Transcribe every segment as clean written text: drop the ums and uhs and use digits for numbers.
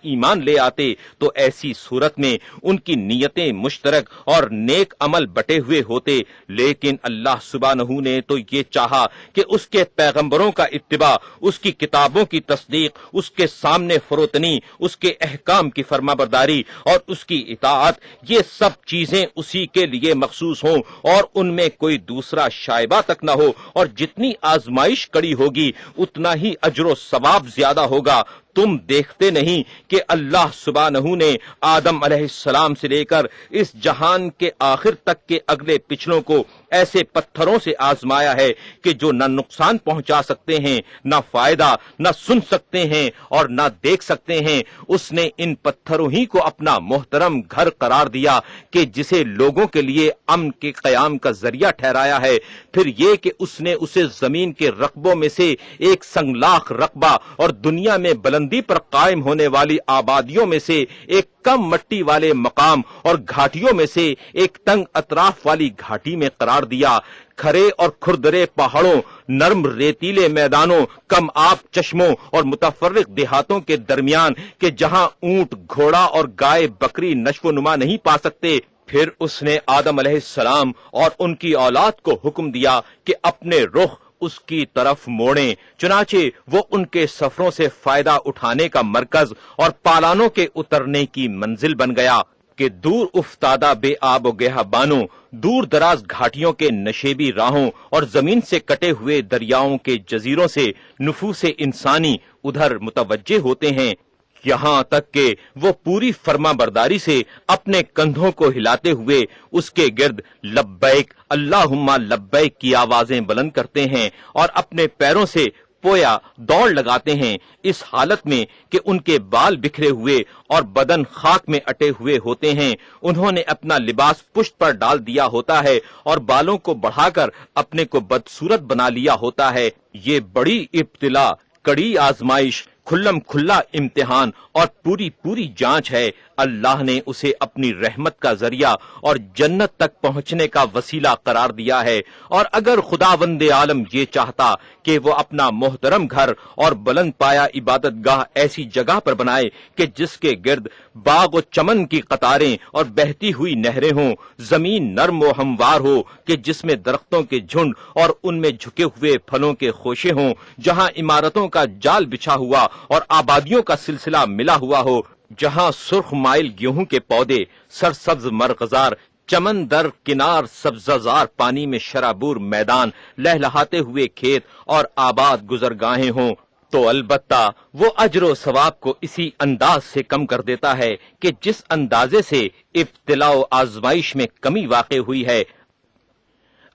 ایمان لے آتے تو ایسی صورت میں ان کی نیتیں مشترک اور نیک عمل بٹے ہوئے ہوتے، لیکن اللہ سبحانہ نے تو یہ چاہا کہ اس کے پیغمبروں کا اتباع، اس کی کتابوں کی تصدیق، اس کے سامنے فروتنی، اس کے احکام کی فرمانبرداری اور اس کی اطاعت، یہ سب چیزیں اسی کے لیے مخصوص ہوں اور ان میں کوئی دوسرا شائبہ تک نہ ہو، اور جتنی آزمائش کڑی ہوگی اتنا ہی اجر و ثواب زیادہ ہوگا۔ تم دیکھتے نہیں کہ اللہ سبحانہ نے آدم علیہ السلام سے لے کر اس جہان کے آخر تک کے اگلے پچھلوں کو ایسے پتھروں سے آزمایا ہے کہ جو نہ نقصان پہنچا سکتے ہیں، نہ فائدہ، نہ سن سکتے ہیں اور نہ دیکھ سکتے ہیں۔ اس نے ان پتھروں ہی کو اپنا محترم گھر قرار دیا کہ جسے لوگوں کے لیے امن کے قیام کا ذریعہ ٹھہرایا ہے۔ پھر یہ کہ اس نے اسے زمین کے رقبوں میں سے ایک سنگلاخ رقبہ اور دنیا میں بلندی پر قائم ہونے والی آبادیوں میں سے ایک کم مٹی والے مقام اور گھاٹیوں میں سے ایک تنگ اطراف والی گھاٹی میں قرار دیا۔ کھرے اور کھردرے پہاڑوں، نرم ریتیلے میدانوں، کم آب چشموں اور متفرق دیہاتوں کے درمیان کہ جہاں اونٹ، گھوڑا اور گائے بکری نشو و نما نہیں پا سکتے۔ پھر اس نے آدم علیہ السلام اور ان کی اولاد کو حکم دیا کہ اپنے رخ اس کی طرف موڑیں، چنانچہ وہ ان کے سفروں سے فائدہ اٹھانے کا مرکز اور پالانوں کے اترنے کی منزل بن گیا کہ دور افتادہ بے آب و گیا بانوں، دور دراز گھاٹیوں کے نشیبی راہوں اور زمین سے کٹے ہوئے دریاؤں کے جزیروں سے نفوس انسانی ادھر متوجہ ہوتے ہیں، یہاں تک کہ وہ پوری فرما برداری سے اپنے کندھوں کو ہلاتے ہوئے اس کے گرد لبیک اللہم لبیک کی آوازیں بلند کرتے ہیں اور اپنے پیروں سے پویا دوڑ لگاتے ہیں، اس حالت میں کہ ان کے بال بکھرے ہوئے اور بدن خاک میں اٹے ہوئے ہوتے ہیں۔ انہوں نے اپنا لباس پشت پر ڈال دیا ہوتا ہے اور بالوں کو بڑھا کر اپنے کو بدصورت بنا لیا ہوتا ہے۔ یہ بڑی ابتلا، کڑی آزمائش، کھلم کھلا امتحان اور پوری جانچ ہے۔ اللہ نے اسے اپنی رحمت کا ذریعہ اور جنت تک پہنچنے کا وسیلہ قرار دیا ہے، اور اگر خداوند عالم یہ چاہتا کہ وہ اپنا محترم گھر اور بلند پایا عبادت گاہ ایسی جگہ پر بنائے کہ جس کے گرد باغ و چمن کی قطاریں اور بہتی ہوئی نہریں ہوں، زمین نرم و ہموار ہو کہ جس میں درختوں کے جھنڈ اور ان میں جھکے ہوئے پھلوں کے خوشے ہوں، جہاں عمارتوں کا جال بچھا ہوا اور آبادیوں کا سلسلہ ملا ہوا ہو، جہاں سرخ مائل گیہوں کے پودے، سرسبز مرغزار چمن در کنار سبززار پانی میں شرابور میدان، لہلہاتے ہوئے کھیت اور آباد گزرگاہیں ہوں، تو البتہ وہ اجر و ثواب کو اسی انداز سے کم کر دیتا ہے کہ جس اندازے سے ابتلا و آزمائش میں کمی واقع ہوئی ہے۔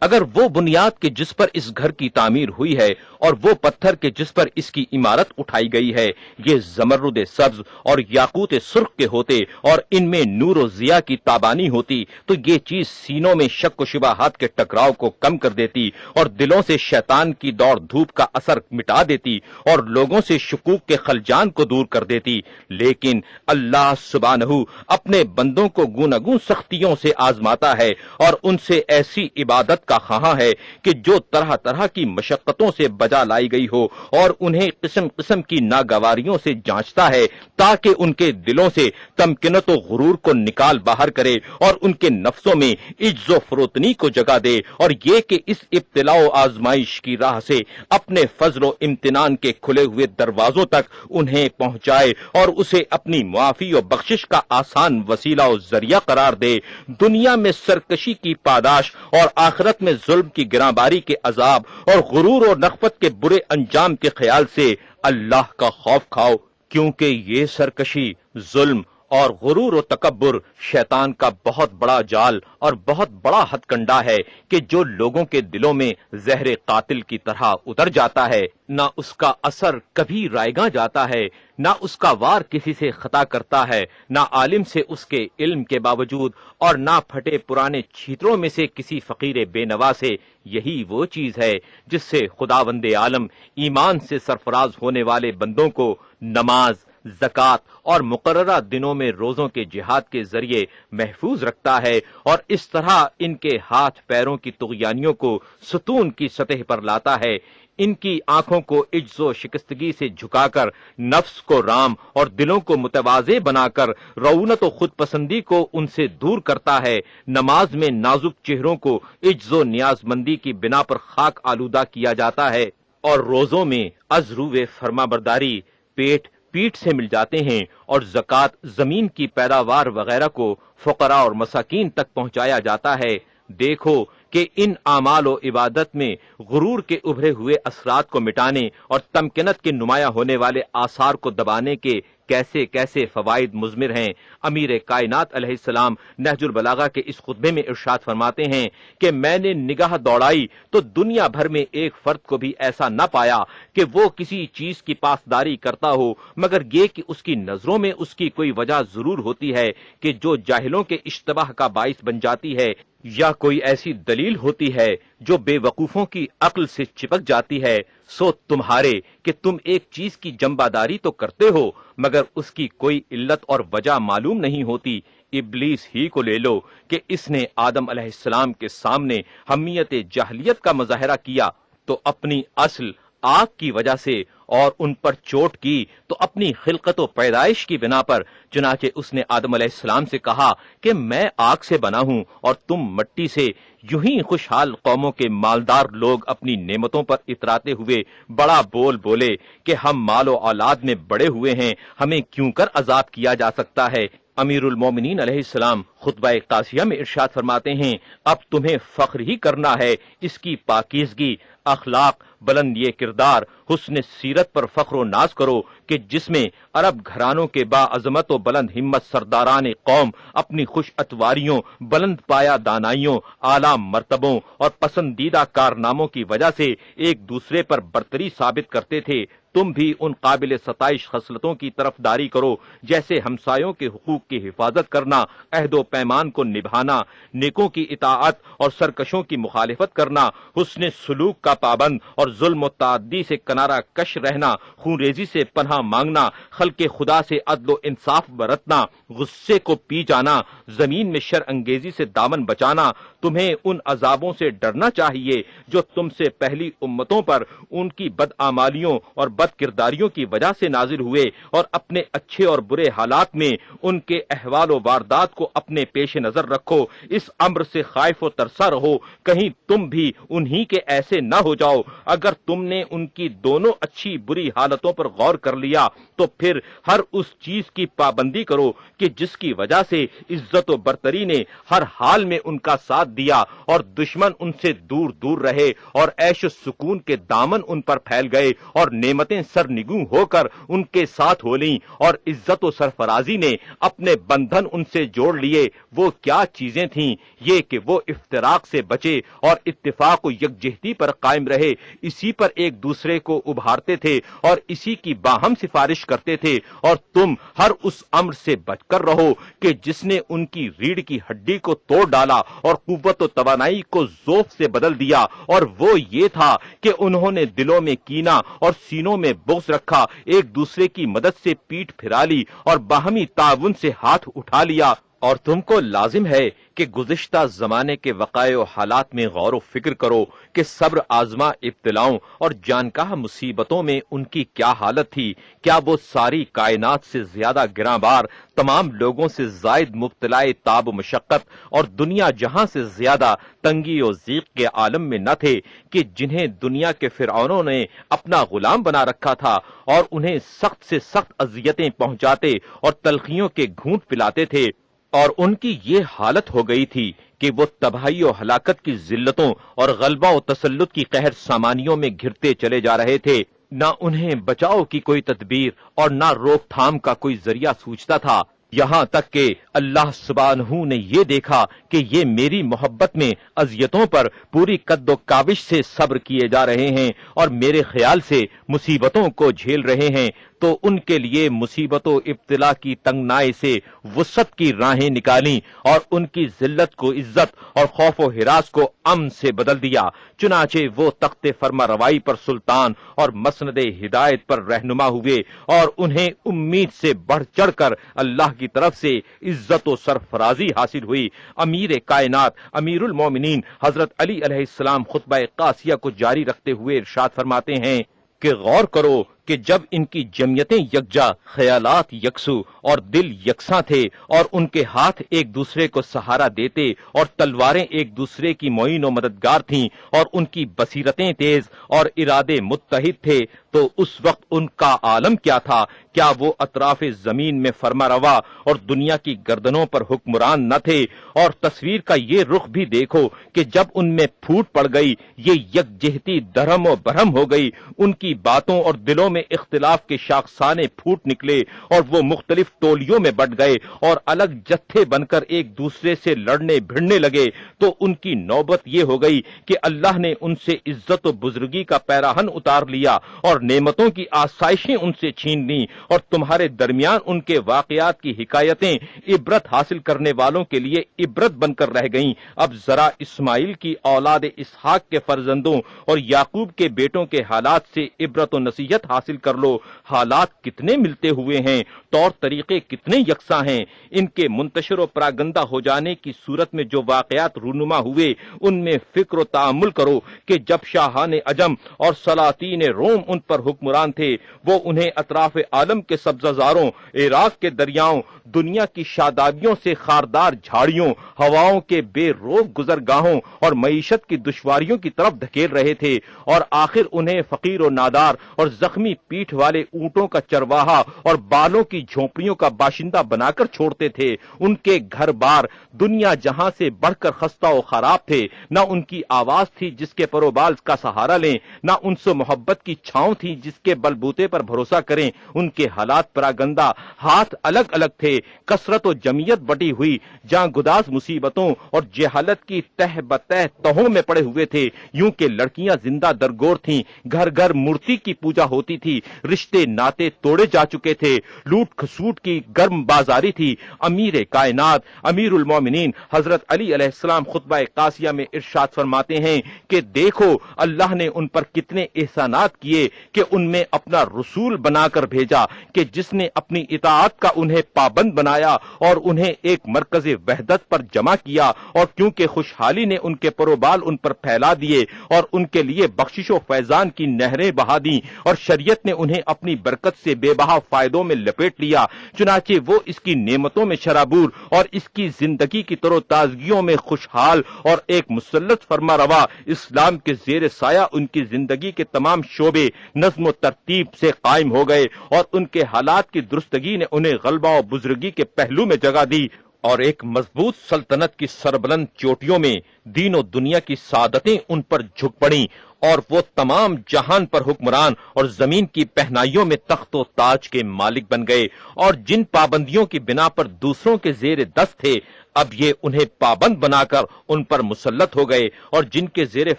اگر وہ بنیاد کے جس پر اس گھر کی تعمیر ہوئی ہے اور وہ پتھر کے جس پر اس کی عمارت اٹھائی گئی ہے یہ زمرد سبز اور یاقوت سرخ کے ہوتے اور ان میں نور و ضیاء کی تابانی ہوتی تو یہ چیز سینوں میں شک و شبہات کے ٹکراؤ کو کم کر دیتی اور دلوں سے شیطان کی دوڑ دھوپ کا اثر مٹا دیتی اور لوگوں سے شکوک کے خلجان کو دور کر دیتی۔ لیکن اللہ سبحانہ اپنے بندوں کو گوناگون سختیوں سے آزماتا ہے اور ان سے ایسی عبادت کا خواہاں ہے کہ جو طرح طرح کی مشقتوں سے بجا لائی گئی ہو، اور انہیں قسم قسم کی ناگواریوں سے جانچتا ہے تاکہ ان کے دلوں سے تمکنت و غرور کو نکال باہر کرے اور ان کے نفسوں میں عجز و فروتنی کو جگہ دے، اور یہ کہ اس ابتلا و آزمائش کی راہ سے اپنے فضل و امتنان کے کھلے ہوئے دروازوں تک انہیں پہنچائے اور اسے اپنی معافی و بخشش کا آسان وسیلہ و ذریعہ قرار دے۔ دنیا میں سرکشی کی پاداش اور آخرت میں ظلم کی گراں باری کے عذاب اور غرور اور نخوت کے برے انجام کے خیال سے اللہ کا خوف کھاؤ، کیونکہ یہ سرکشی، ظلم اور غرور و تکبر شیطان کا بہت بڑا جال اور بہت بڑا ہتھ کنڈا ہے کہ جو لوگوں کے دلوں میں زہر قاتل کی طرح اتر جاتا ہے، نہ اس کا اثر کبھی رائگاں جاتا ہے، نہ اس کا وار کسی سے خطا کرتا ہے، نہ عالم سے اس کے علم کے باوجود، اور نہ پھٹے پرانے چھیتروں میں سے کسی فقیر بے نوا سے۔ یہی وہ چیز ہے جس سے خداوند عالم ایمان سے سرفراز ہونے والے بندوں کو نماز، زکوٰۃ اور مقررہ دنوں میں روزوں کے جہاد کے ذریعے محفوظ رکھتا ہے، اور اس طرح ان کے ہاتھ پیروں کی طغیانیوں کو ستون کی سطح پر لاتا ہے۔ ان کی آنکھوں کو عجز و شکستگی سے جھکا کر، نفس کو رام اور دلوں کو متواضع بنا کر رعونت و خود پسندی کو ان سے دور کرتا ہے۔ نماز میں نازک چہروں کو عجز و نیاز مندی کی بنا پر خاک آلودہ کیا جاتا ہے، اور روزوں میں ازرو فرما برداری پیٹ سے مل جاتے ہیں، اور زکوٰۃ زمین کی پیداوار وغیرہ کو فقراء اور مساکین تک پہنچایا جاتا ہے۔ دیکھو کہ ان اعمال و عبادت میں غرور کے ابھرے ہوئے اثرات کو مٹانے اور تمکنت کے نمایاں ہونے والے آثار کو دبانے کے کیسے کیسے فوائد مضمر ہیں۔ امیر کائنات علیہ السلام نہج البلاغہ کے اس خطبے میں ارشاد فرماتے ہیں کہ میں نے نگاہ دوڑائی تو دنیا بھر میں ایک فرد کو بھی ایسا نہ پایا کہ وہ کسی چیز کی پاسداری کرتا ہو، مگر یہ کہ اس کی نظروں میں اس کی کوئی وجہ ضرور ہوتی ہے کہ جو جاہلوں کے اشتباہ کا باعث بن جاتی ہے، یا کوئی ایسی دلیل ہوتی ہے جو بے وقوفوں کی عقل سے چپک جاتی ہے۔ سو تمہارے کہ تم ایک چیز کی جنبہ داری تو کرتے ہو، مگر اس کی کوئی علت اور وجہ معلوم نہیں ہوتی۔ ابلیس ہی کو لے لو کہ اس نے آدم علیہ السلام کے سامنے حمیت جاہلیت کا مظاہرہ کیا تو اپنی اصل آگ کی وجہ سے، اور ان پر چوٹ کی تو اپنی خلقت و پیدائش کی بنا پر۔ چنانچہ اس نے آدم علیہ السلام سے کہا کہ میں آگ سے بنا ہوں اور تم مٹی سے۔ یوں ہی خوشحال قوموں کے مالدار لوگ اپنی نعمتوں پر اتراتے ہوئے بڑا بول بولے کہ ہم مال و اولاد میں بڑے ہوئے ہیں، ہمیں کیوں کر عذاب کیا جا سکتا ہے۔ امیر المومنین علیہ السلام خطبہ قاسیہ میں ارشاد فرماتے ہیں، اب تمہیں فخر ہی کرنا ہے، اس کی پاکیزگی، اخلاق، بلند یہ کردار، حسن سیرت پر فخر و ناز کرو کہ جس میں عرب گھرانوں کے با عظمت و بلند ہمت سرداران قوم اپنی خوش اتواریوں، بلند پایا دانائیوں، اعلیٰ مرتبوں اور پسندیدہ کارناموں کی وجہ سے ایک دوسرے پر برتری ثابت کرتے تھے۔ تم بھی ان قابل ستائش خصلتوں کی طرف داری کرو، جیسے ہمسایوں کے حقوق کی حفاظت کرنا، عہد و پیمان کو نبھانا، نیکوں کی اطاعت اور سرکشوں کی مخالفت کرنا، حسن سلوک کا پابند اور ظلم و تعدی سے کنارہ کش رہنا، خون ریزی سے پناہ مانگنا، خلق خدا سے عدل و انصاف برتنا، غصے کو پی جانا، زمین میں شر انگیزی سے دامن بچانا۔ تمہیں ان عذابوں سے ڈرنا چاہیے جو تم سے پہلی امتوں پر ان کی بدعمالیوں اور بد کرداریوں کی وجہ سے نازل ہوئے، اور اپنے اچھے اور برے حالات میں ان کے احوال و واردات کو اپنے پیش نظر رکھو۔ اس امر سے خائف و ترسا رہو کہیں تم بھی انہی کے ایسے نہ ہو جاؤ۔ اگر تم نے ان کی دونوں اچھی بری حالتوں پر غور کر لیا تو پھر ہر اس چیز کی پابندی کرو کہ جس کی وجہ سے عزت و برتری نے ہر حال میں ان کا ساتھ دیا، اور دشمن ان سے دور دور رہے، اور عیش و سکون کے دامن ان پر پھیل گئے، اور نعمتیں سرنگوں ہو کر ان کے ساتھ ہو لیں، اور عزت و سرفرازی نے اپنے بندھن ان سے جوڑ لیے۔ وہ کیا چیزیں تھیں؟ یہ کہ وہ افتراق سے بچے اور اتفاق و یکجہتی پر قائم رہے، اسی پر ایک دوسرے کو ابھارتے تھے اور اسی کی باہم سفارش کرتے تھے، اور تم ہر اس امر سے بچ کر رہو کہ جس نے ان کی ریڑھ کی ہڈی کو توڑ ڈالا اور قوت و توانائی کو ذوف سے بدل دیا، اور وہ یہ تھا کہ انہوں نے دلوں میں کینہ اور سینوں میں بغض رکھا، ایک دوسرے کی مدد سے پیٹھ پھرا لی اور باہمی تعاون سے ہاتھ اٹھا لیا۔ اور تم کو لازم ہے کہ گزشتہ زمانے کے وقائع و حالات میں غور و فکر کرو کہ صبر آزما ابتلاؤں اور جانکاہ مصیبتوں میں ان کی کیا حالت تھی۔ کیا وہ ساری کائنات سے زیادہ گراں بار، تمام لوگوں سے زائد مبتلا تاب و مشقت اور دنیا جہاں سے زیادہ تنگی و ضیق کے عالم میں نہ تھے کہ جنہیں دنیا کے فرعونوں نے اپنا غلام بنا رکھا تھا اور انہیں سخت سے سخت اذیتیں پہنچاتے اور تلخیوں کے گھونٹ پلاتے تھے، اور ان کی یہ حالت ہو گئی تھی کہ وہ تباہی و ہلاکت کی ذلتوں اور غلبہ و تسلط کی قہر سامانیوں میں گھرتے چلے جا رہے تھے۔ نہ انہیں بچاؤ کی کوئی تدبیر اور نہ روک تھام کا کوئی ذریعہ سوچتا تھا، یہاں تک کہ اللہ سبحانہ نے یہ دیکھا کہ یہ میری محبت میں اذیتوں پر پوری قد و کاوش سے صبر کیے جا رہے ہیں اور میرے خیال سے مصیبتوں کو جھیل رہے ہیں، تو ان کے لیے مصیبت و ابتلا کی تنگنائی سے وسعت کی راہیں نکالیں اور ان کی ذلت کو عزت اور خوف و ہراس کو امن سے بدل دیا۔ چنانچہ وہ تخت فرما روائی پر سلطان اور مسند ہدایت پر رہنما ہوئے اور انہیں امید سے بڑھ چڑھ کر اللہ کی طرف سے عزت و سرفرازی حاصل ہوئی۔ امیر کائنات امیر المومنین حضرت علی علیہ السلام خطبہ قاسیہ کو جاری رکھتے ہوئے ارشاد فرماتے ہیں کہ غور کرو کہ جب ان کی جمعیتیں یکجا، خیالات یکسو اور دل یکساں تھے اور ان کے ہاتھ ایک دوسرے کو سہارا دیتے اور تلواریں ایک دوسرے کی معین و مددگار تھیں اور ان کی بصیرتیں تیز اور ارادے متحد تھے، تو اس وقت ان کا عالم کیا تھا؟ کیا وہ اطراف زمین میں فرما روا اور دنیا کی گردنوں پر حکمران نہ تھے؟ اور تصویر کا یہ رخ بھی دیکھو کہ جب ان میں پھوٹ پڑ گئی، یہ یکجہتی درہم و برہم ہو گئی، ان کی باتوں اور دلوں میں اختلاف کے شاخسانے پھوٹ نکلے اور وہ مختلف ٹولیوں میں بٹ گئے اور الگ جتھے بن کر ایک دوسرے سے لڑنے بھڑنے لگے، تو ان کی نوبت یہ ہو گئی کہ اللہ نے ان سے عزت و بزرگی کا پیراہن اتار لیا اور نعمتوں کی آسائشیں ان سے چھین لیں، اور تمہارے درمیان ان کے واقعات کی حکایتیں عبرت حاصل کرنے والوں کے لیے عبرت بن کر رہ گئیں۔ اب ذرا اسماعیل کی اولاد اسحاق کے فرزندوں اور یعقوب کے بیٹوں کے حالات سے عبرت و نصیحت حاصل کر لو۔ حالات کتنے ملتے ہوئے ہیں، طور طریقے کتنے یکساں ہیں۔ ان کے منتشر و پراگندہ ہو جانے کی صورت میں جو واقعات رونما ہوئے، ان میں فکر و تأمل کرو کہ جب شاہان عجم اور سلاطین روم ان پر حکمران تھے، وہ انہیں اطراف عالم کے سبززاروں، عراق کے دریاؤں، دنیا کی شادابیوں سے خاردار جھاڑیوں، ہواؤں کے بے روک گزرگاہوں اور معیشت کی دشواریوں کی طرف دھکیل رہے تھے، اور آخر انہیں فقیر و نادار اور زخمی پیٹھ والے اونٹوں کا چرواہا اور بالوں کی جھونپڑیوں کا باشندہ بنا کر چھوڑتے تھے۔ ان کے گھر بار دنیا جہاں سے بڑھ کر خستہ و خراب تھے، نہ ان کی آواز تھی جس کے پروبال کا سہارا لیں، نہ ان سے محبت کی چھاؤں تھی جس کے بلبوتے پر بھروسہ کریں۔ ان کے حالات پراگندہ، ہاتھ الگ الگ تھے، کثرت و جمعیت بٹی ہوئی، جاں گداز مصیبتوں اور جہالت کی تہ بتہ تہوں میں پڑے ہوئے تھے۔ یوں کہ لڑکیاں زندہ درگور تھیں، گھر گھر مورتی کی پوجا ہوتی تھی، رشتے ناتے توڑے جا چکے تھے، لوٹ کھسوٹ کی گرم بازاری تھی۔ امیر کائنات امیر المومنین حضرت علی علیہ السلام خطبہ قاسیہ میں ارشاد فرماتے ہیں کہ دیکھو اللہ نے ان پر کتنے احسانات کیے کہ ان میں اپنا رسول بنا کر بھیجا، کہ جس نے اپنی اطاعت کا انہیں پابند بنایا اور انہیں ایک مرکز وحدت پر جمع کیا، اور کیونکہ خوشحالی نے ان کے پروبال ان پر پھیلا دیے اور ان کے لیے بخشش و فیضان کی نہریں بہا دیں، اور شریعت نے انہیں اپنی برکت سے بے بہا فائدوں میں لپیٹ لیا، چنانچہ وہ اس کی نعمتوں میں شرابور اور اس کی زندگی کی تر و تازگیوں میں خوشحال اور ایک مسلط فرما روا اسلام کے زیر سایہ ان کی زندگی کے تمام شعبے نظم و ترتیب سے قائم ہو گئے، اور ان کے حالات کی درستگی نے انہیں غلبہ و بزرگی کے پہلو میں جگہ دی، اور ایک مضبوط سلطنت کی سربلند چوٹیوں میں دین و دنیا کی سعادتیں ان پر جھک پڑیں، اور وہ تمام جہان پر حکمران اور زمین کی پہنائیوں میں تخت و تاج کے مالک بن گئے، اور جن پابندیوں کی بنا پر دوسروں کے زیر دست تھے، اب یہ انہیں پابند بنا کر ان پر مسلط ہو گئے، اور جن کے زیر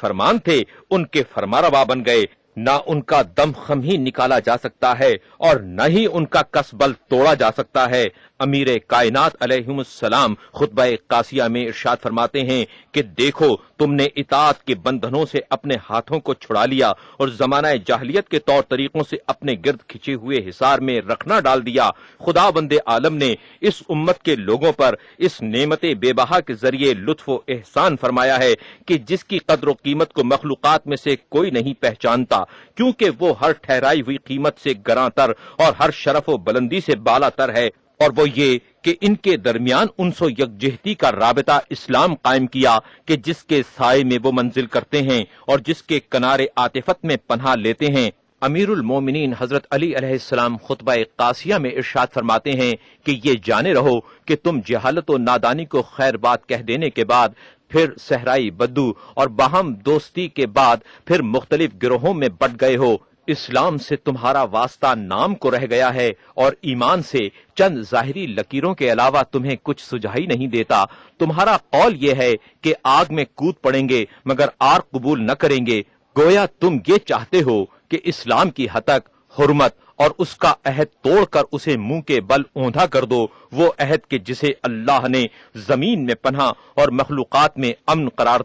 فرمان تھے ان کے فرمانروا بن گئے۔ نہ ان کا دم خم ہی نکالا جا سکتا ہے اور نہ ہی ان کا کسبل توڑا جا سکتا ہے۔ امیر کائنات علیہم السلام خطبہ قاسیہ میں ارشاد فرماتے ہیں کہ دیکھو تم نے اطاعت کے بندھنوں سے اپنے ہاتھوں کو چھڑا لیا اور زمانہ جاہلیت کے طور طریقوں سے اپنے گرد کھچے ہوئے حصار میں رکھنا ڈال دیا۔ خدا بند عالم نے اس امت کے لوگوں پر اس نعمت بے بہا کے ذریعے لطف و احسان فرمایا ہے کہ جس کی قدر و قیمت کو مخلوقات میں سے کوئی نہیں پہچانتا، کیونکہ وہ ہر ٹھہرائی ہوئی قیمت سے گراں تر اور ہر شرف و بلندی سے بالا تر ہے، اور وہ یہ کہ ان کے درمیان انس و یکجہتی کا رابطہ اسلام قائم کیا کہ جس کے سائے میں وہ منزل کرتے ہیں اور جس کے کنارے عاطفت میں پناہ لیتے ہیں۔ امیر المومنین حضرت علی علیہ السلام خطبہ قاسیہ میں ارشاد فرماتے ہیں کہ یہ جانے رہو کہ تم جہالت و نادانی کو خیر بات کہہ دینے کے بعد پھر صحرائی بدو اور باہم دوستی کے بعد پھر مختلف گروہوں میں بٹ گئے ہو۔ اسلام سے تمہارا واسطہ نام کو رہ گیا ہے اور ایمان سے چند ظاہری لکیروں کے علاوہ تمہیں کچھ سجائی نہیں دیتا۔ تمہارا قول یہ ہے کہ آگ میں کود پڑیں گے مگر آر قبول نہ کریں گے، گویا تم یہ چاہتے ہو کہ اسلام کی ہتک، حرمت اور اس کا عہد توڑ کر اسے منہ کے بل اوندھا کر دو، وہ عہد کے جسے اللہ نے زمین میں پناہ اور مخلوقات میں امن قرار